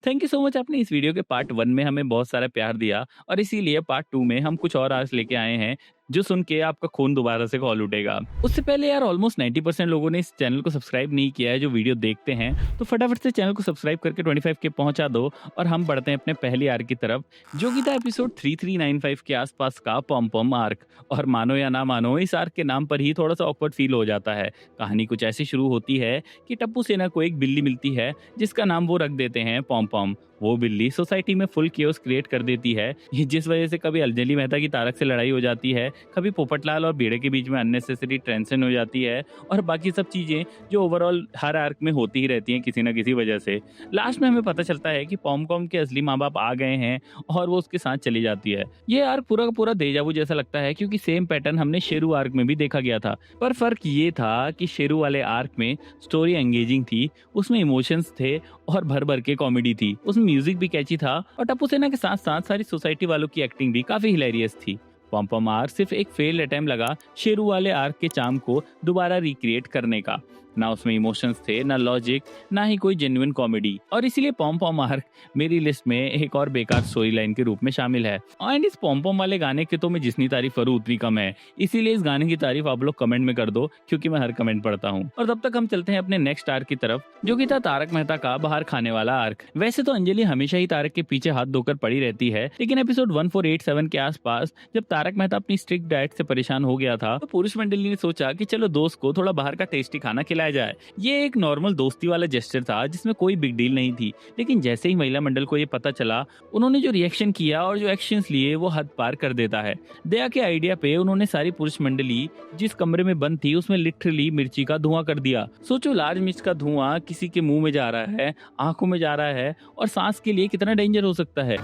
Thank you so much, आपने इस video के पार्ट 1 में हमें बहुत सारा प्यार दिया और इसीलिए पार्ट 2 में हम कुछ और आज लेके आए हैं, जो सुन के आपका खून दोबारा से खौल उठेगा। उससे पहले यार ऑलमोस्ट 90% लोगों ने इस चैनल को सब्सक्राइब नहीं किया है जो वीडियो देखते हैं, तो फटाफट से चैनल को सब्सक्राइब करके 25 के पहुंचा दो और हम बढ़ते हैं अपने पहली आर्क की तरफ, जो कि था एपिसोड 3395 के आसपास का पॉम पॉम आर्क। और मानो या ना मानो, इस आर्क के नाम पर ही थोड़ा सा ऑकवर्ड फील हो जाता है। कहानी कुछ ऐसी शुरू होती है कि टप्पू सेना को एक बिल्ली मिलती है जिसका नाम वो रख देते हैं पॉम पॉम। वो बिल्ली सोसाइटी में फुल केओस क्रिएट कर देती है, ये जिस वजह से कभी अंजलि मेहता की तारक से लड़ाई हो जाती है, कभी पोपटलाल और बेड़े के बीच में अननेसेसरी टेंशन हो जाती है और बाकी सब चीजें जो ओवरऑल हर आर्क में होती ही रहती हैं किसी ना किसी वजह से। लास्ट में हमें पता चलता है कि पॉमकॉम के असली माँ बाप आ गए हैं और वो उसके साथ चली जाती है। ये आर्क पूरा का पूरा देजावू जैसा लगता है, क्योंकि सेम पैटर्न हमने शेरू आर्क में भी देखा गया था, पर फर्क ये था कि शेरू वाले आर्क में स्टोरी एंगेजिंग थी, उसमें इमोशंस थे और भर भर के कॉमेडी थी, उसमें म्यूजिक भी कैची था और टप्पू सेना के साथ साथ सारी सोसाइटी वालों की एक्टिंग भी काफी हिलेरियस थी। पॉम पॉम आर्क सिर्फ एक फेल्ड अटेम्प्ट लगा शेरू वाले आर्क के चार्म को दोबारा रिक्रिएट करने का। ना उसमें इमोशंस थे, ना लॉजिक, ना ही कोई जेन्युइन कॉमेडी, और इसीलिए पॉम पॉम आर्क मेरी लिस्ट में एक और बेकार स्टोरी लाइन के रूप में शामिल है। एंड इस पॉम पॉम वाले गाने की तो मैं जितनी तारीफ करूँ उतनी कम है, इसीलिए इस गाने की तारीफ आप लोग कमेंट में कर दो, क्योंकि मैं हर कमेंट पढ़ता हूँ। और तब तक हम चलते हैं अपने नेक्स्ट आर्क की तरफ, जो कि था तारक मेहता का बाहर खाने वाला आर्क। वैसे तो अंजलि हमेशा ही तारक के पीछे हाथ धोकर पड़ी रहती है, लेकिन एपिसोड 1487 के आसपास जब तारक मेहता अपनी स्ट्रिक्ट डाइट से परेशान हो गया था, तो पुरुष मंडली ने सोचा कि चलो दोस्त को थोड़ा बाहर का टेस्टी खाना खिलाया जाए। ये एक नॉर्मल दोस्ती वाला जेस्चर था जिसमें कोई बिग डील नहीं थी, लेकिन जैसे ही महिला मंडल को ये पता चला, उन्होंने जो रिएक्शन किया और जो एक्शंस लिए वो हद पार कर देता है। दया के आइडिया पे उन्होंने सारी पुरुष मंडली जिस कमरे में बंद थी उसमें लिटरली मिर्ची का धुआं कर दिया। सोचो, लार्ज मिर्च का धुआं किसी के मुंह में जा रहा है, आंखों में जा रहा है और सांस के लिए कितना डेंजर हो सकता है।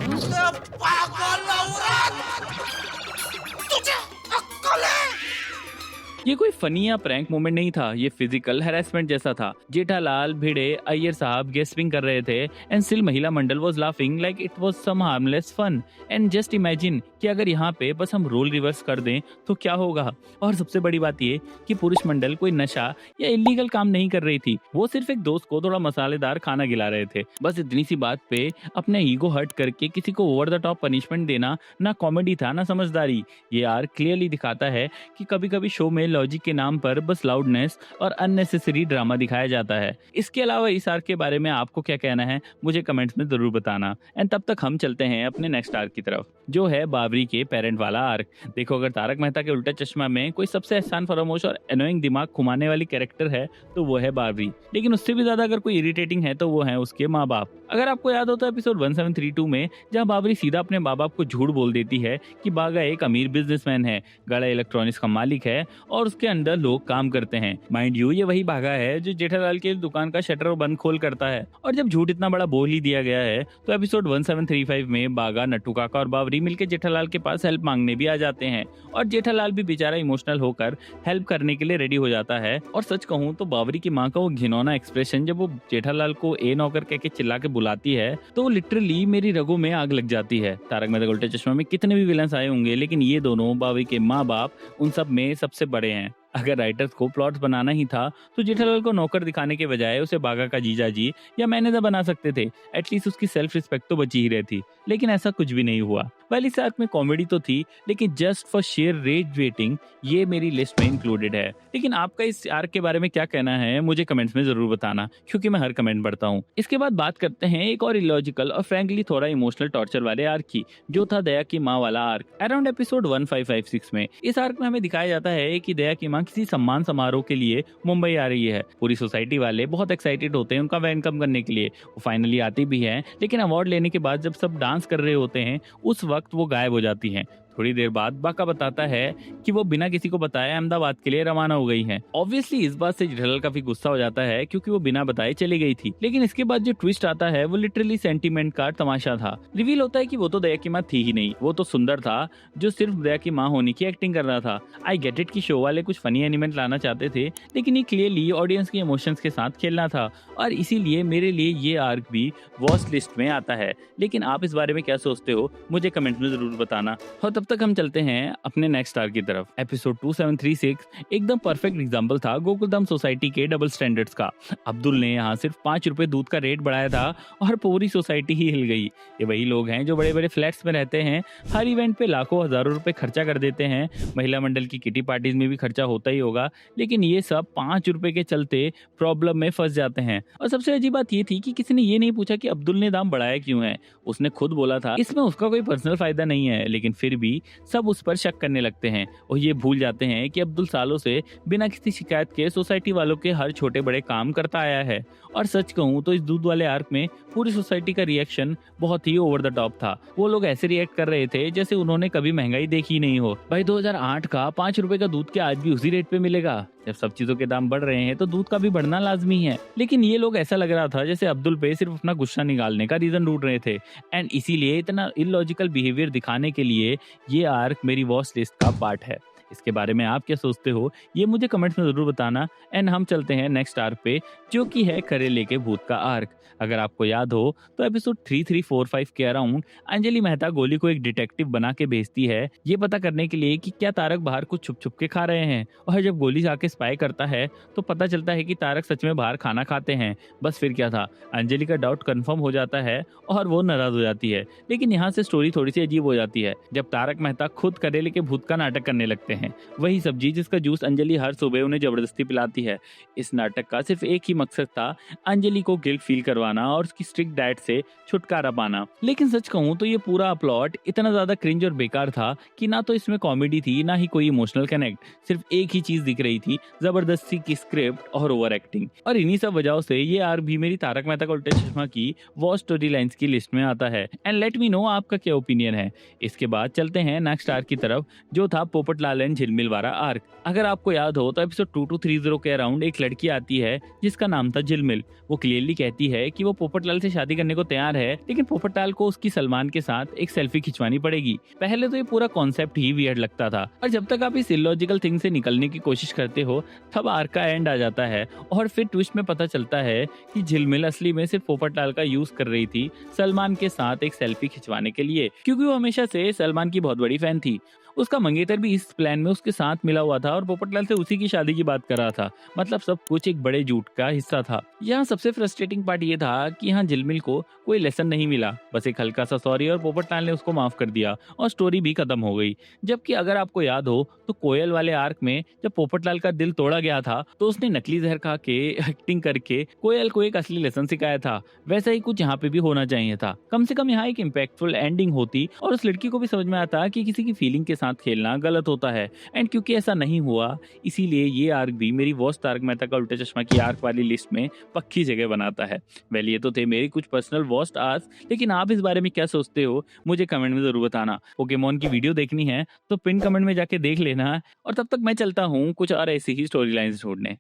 ये कोई फनी या प्रैंक मोमेंट नहीं था, ये फिजिकल हैरेसमेंट जैसा था। जेठालाल, भिड़े, अय्यर साहब गेस्पिंग कर रहे थे एंड स्टिल महिला मंडल was laughing like it was some harmless fun. And just imagine कि अगर यहाँ पे बस हम रोल रिवर्स कर दें तो क्या होगा। और सबसे बड़ी बात ये कि पुरुष मंडल कोई नशा या इलीगल काम नहीं कर रही थी, वो सिर्फ एक दोस्त को थोड़ा मसालेदार खाना खिला रहे थे। बस इतनी सी बात पे अपने ईगो हर्ट करके किसी को ओवर द टॉप पनिशमेंट देना ना कॉमेडी था ना समझदारी। ये आर्क क्लियरली दिखाता है कि कभी कभी शो में लॉजिक के नाम पर बस लाउडनेस और अननेसेसरी ड्रामा दिखाया जाता है। इसके अलावा इस आर्क के बारे में आपको क्या कहना है मुझे कमेंट्स में जरूर बताना। एंड तब तक हम चलते हैं अपने नेक्स्ट आर्क की तरफ, जो है बाबरी के पेरेंट वाला आर्क। देखो, अगर तारक मेहता के उल्टा चश्मा में कोई सबसे एहसान फरामोश और एनोइंग दिमाग घुमाने वाली कैरेक्टर है तो वो है बाबरी, लेकिन उससे भी ज्यादा अगर कोई इरिटेटिंग है तो वो है उसके माँ बाप। अगर आपको याद होता है एपिसोड 1732 में, जहाँ बाबरी सीधा अपने माँ बाप को झूठ बोल देती है कि बागा एक अमीर बिजनेसमैन है, गड़ा इलेक्ट्रॉनिक्स का मालिक है और उसके अंदर लोग काम करते हैं। माइंड यू, ये वही बागा है जो जेठालाल की दुकान का शटर बंद खोल करता है। और जब झूठ इतना बड़ा बोल ही दिया गया है तो एपिसोड 1735 में बागा, नट्टू काका और बाबरी मिलकर जेठालाल के पास हेल्प मांगने भी आ जाते हैं और जेठालाल भी बेचारा इमोशनल होकर हेल्प करने के लिए रेडी हो जाता है। और सच कहूँ तो बाबरी की माँ का वो घिनौना एक्सप्रेशन जब वो जेठालाल को ए नौकर कह के चिल्ला के बुलाती है तो लिटरली मेरी रगों में आग लग जाती है। तारक मेहता का उल्टा चश्मा में कितने भी विलन्स आए होंगे, लेकिन ये दोनों बाबरी के माँ बाप उन सब में सबसे बड़े हैं। अगर राइटर्स को प्लॉट्स बनाना ही था तो जेठालाल को नौकर दिखाने के बजाय उसे बागा का जीजाजी या मैनेजर बना सकते थे, एटलीस्ट उसकी सेल्फ रिस्पेक्ट तो बची ही रहती। लेकिन ऐसा कुछ भी नहीं हुआ। पहली आर्क में कॉमेडी तो थी, लेकिन just for share rage waiting ये मेरी लिस्ट में इंक्लूडेड है। लेकिन आपका इस आर्क के बारे में क्या कहना है मुझे कमेंट्स में जरूर बताना, क्योंकि मैं हर कमेंट पढ़ता हूँ। इसके बाद बात करते हैं एक और इलॉजिकल और फ्रैंकली थोड़ा इमोशनल टॉर्चर वाले आर्क की, जो था दया की माँ वाला आर्क। अराउंड एपिसोड 1556 में इस आर्क में हमें दिखाया जाता है कि दया की माँ किसी सम्मान समारोह के लिए मुंबई आ रही है। पूरी सोसाइटी वाले बहुत एक्साइटेड होते हैं उनका वेलकम करने के लिए। वो फाइनली आती भी है, लेकिन अवार्ड लेने के बाद जब सब डांस कर रहे होते हैं उस वक्त वो गायब हो जाती हैं। थोड़ी देर बाद बाका बताता है कि वो बिना किसी को बताए अहमदाबाद के लिए रवाना हो गई हैं। ऑब्वियसली इस बात से जेठालाल काफी गुस्सा हो जाता है क्योंकि वो बिना बताए चली गई थी। लेकिन इसके बाद जो ट्विस्ट आता है वो लिटरली सेंटीमेंट का तमाशा था। रिवील होता है कि वो तो दया की माँ थी ही नहीं, वो तो सुंदर था जो सिर्फ दया की माँ होने की एक्टिंग कर रहा था। आई गेट इट कि शो वाले कुछ फनी एलिमेंट लाना चाहते थे, लेकिन ये क्लियरली ऑडियंस के इमोशंस के साथ खेलना था और इसीलिए मेरे लिए ये आर्क भी वॉस्ट लिस्ट में आता है। लेकिन आप इस बारे में क्या सोचते हो मुझे कमेंट में जरूर बताना। और तब तब तक हम चलते हैं अपने नेक्स्ट आर्क की तरफ। एपिसोड 2736 एकदम परफेक्ट एग्जांपल था गोकुलधाम सोसाइटी के डबल स्टैंडर्ड्स का। अब्दुल ने यहाँ सिर्फ 5 रुपए दूध का रेट बढ़ाया था और पूरी सोसाइटी ही हिल गई। ये वही लोग हैं जो बड़े बड़े फ्लैट्स में रहते हैं, हर इवेंट पे लाखों हजारों रुपए खर्चा कर देते हैं। महिला मंडल की किटी पार्टीज में भी खर्चा होता ही होगा, लेकिन ये सब 5 रुपए के चलते प्रॉब्लम में फंस जाते हैं। और सबसे अजीब बात ये थी कि किसी ने ये नहीं पूछा कि अब्दुल ने दाम बढ़ाया क्यों है। उसने खुद बोला था इसमें उसका कोई पर्सनल फायदा नहीं है, लेकिन फिर भी सब उस पर शक करने लगते हैं और ये भूल जाते हैं कि अब्दुल सालों से बिना किसी शिकायत के सोसाइटी वालों के हर छोटे बड़े काम करता आया है। और सच कहूँ तो इस दूध वाले आर्क में पूरी सोसाइटी का रिएक्शन बहुत ही ओवर द टॉप था। वो लोग ऐसे रिएक्ट कर रहे थे जैसे उन्होंने कभी महंगाई देखी नहीं हो। भाई 2008 का 5 रुपए का दूध क्या आज भी उसी रेट पे मिलेगा? जब सब चीजों के दाम बढ़ रहे हैं तो दूध का भी बढ़ना लाजमी है। लेकिन ये लोग ऐसा लग रहा था जैसे अब्दुल पे सिर्फ अपना गुस्सा निकालने का रीजन ढूंढ रहे थे, एंड इसीलिए इतना इलॉजिकल बिहेवियर दिखाने के लिए ये आर्क मेरी वॉच लिस्ट का पार्ट है। इसके बारे में आप क्या सोचते हो ये मुझे कमेंट्स में जरूर बताना। एंड हम चलते हैं नेक्स्ट आर्क पे, जो कि है करेले के भूत का आर्क। अगर आपको याद हो तो एपिसोड 3345 के अराउंड अंजलि मेहता गोली को एक डिटेक्टिव बना के भेजती है ये पता करने के लिए कि क्या तारक बाहर कुछ छुप छुप के खा रहे हैं। और जब गोली जाके स्पाई करता है तो पता चलता है कि तारक सच में बाहर खाना खाते हैं। बस फिर क्या था, अंजलि का डाउट कंफर्म हो जाता है और वो नाराज हो जाती है। लेकिन यहाँ से स्टोरी थोड़ी सी अजीब हो जाती है जब तारक मेहता खुद करेले के भूत का नाटक करने लगते हैं। वही सब्जी जिसका जूस अंजलि हर सुबह उन्हें जबरदस्ती पिलाती है। इस नाटक का सिर्फ एक ही मकसद था, अंजलि को गिल्ट फील करवाना और उसकी स्ट्रिक्ट डाइट से छुटकारा पाना। लेकिन सच कहूँ तो ये पूरा प्लॉट इतना ज्यादा क्रिंज और बेकार था कि ना तो इसमें कॉमेडी थी ना ही कोई इमोशनल कनेक्ट। सिर्फ एक ही चीज दिख रही थी, जबरदस्ती की स्क्रिप्ट और ओवर एक्टिंग। और इन्हीं सब वजहों से ये आर्क भी मेरी तारक मेहता का उल्टा चश्मा की वॉच स्टोरी लाइन्स की लिस्ट में आता है। एंड लेट मी नो आपका क्या ओपिनियन है। इसके बाद चलते हैं नेक्स्ट आर्क की तरफ, जो था पोपटलाल एंड झिलमिल वाला आर्क। अगर आपको याद हो तो एपिसोड 2230 के अराउंड एक लड़की आती है जिसका नाम था झिलमिल। वो क्लियरली कहती है कि वो पोपटलाल से शादी करने को तैयार है, लेकिन पोपटलाल को उसकी सलमान के साथ एक सेल्फी खिंचवानी पड़ेगी। पहले तो ये पूरा कॉन्सेप्ट ही वियर्ड लगता था, और जब तक आप इस इलॉजिकल थिंग से निकलने की कोशिश करते हो तब आर्क का एंड आ जाता है। और फिर ट्विस्ट में पता चलता है कि झिलमिल असली में सिर्फ पोपटलाल का यूज कर रही थी सलमान के साथ एक सेल्फी खिंचवाने के लिए, क्योंकि वो हमेशा से सलमान की बहुत बड़ी फैन थी। उसका मंगेतर भी इस प्लान में उसके साथ मिला हुआ था और पोपटलाल से उसी की शादी की बात कर रहा था। मतलब सब कुछ एक बड़े झूठ का हिस्सा था। यहाँ सबसे फ्रस्ट्रेटिंग पार्ट ये था कि यहाँ झिलमिल को कोई लेसन नहीं मिला, बस एक हल्का सा सॉरी और पोपटलाल ने उसको माफ कर दिया और स्टोरी भी खत्म हो गई। जबकि अगर आपको याद हो तो कोयल वाले आर्क में जब पोपटलाल का दिल तोड़ा गया था तो उसने नकली जहर खा के एक्टिंग करके कोयल को एक असली लेसन सिखाया था। वैसा ही कुछ यहाँ पे भी होना चाहिए था। कम से कम यहाँ एक इम्पैक्टफुल एंडिंग होती और उस लड़की को भी समझ में आता कि किसी की फीलिंग के साथ खेलना गलत होता है। एंड क्योंकि ऐसा नहीं हुआ, इसीलिए ये आर्क भी मेरी वॉच तारक मेहता का उल्टा चश्मा की आर्क वाली लिस्ट में पक्की जगह बनाता है। वेल ये तो थे मेरी कुछ पर्सनल वॉच आर्क, लेकिन आप इस बारे में क्या सोचते हो मुझे कमेंट में जरूर बताना। पोकेमॉन की वीडियो देखनी है तो पिन कमेंट में जाके देख लेना, और तब तक मैं चलता हूँ कुछ और ऐसी ही स्टोरी लाइन्स ढूंढने।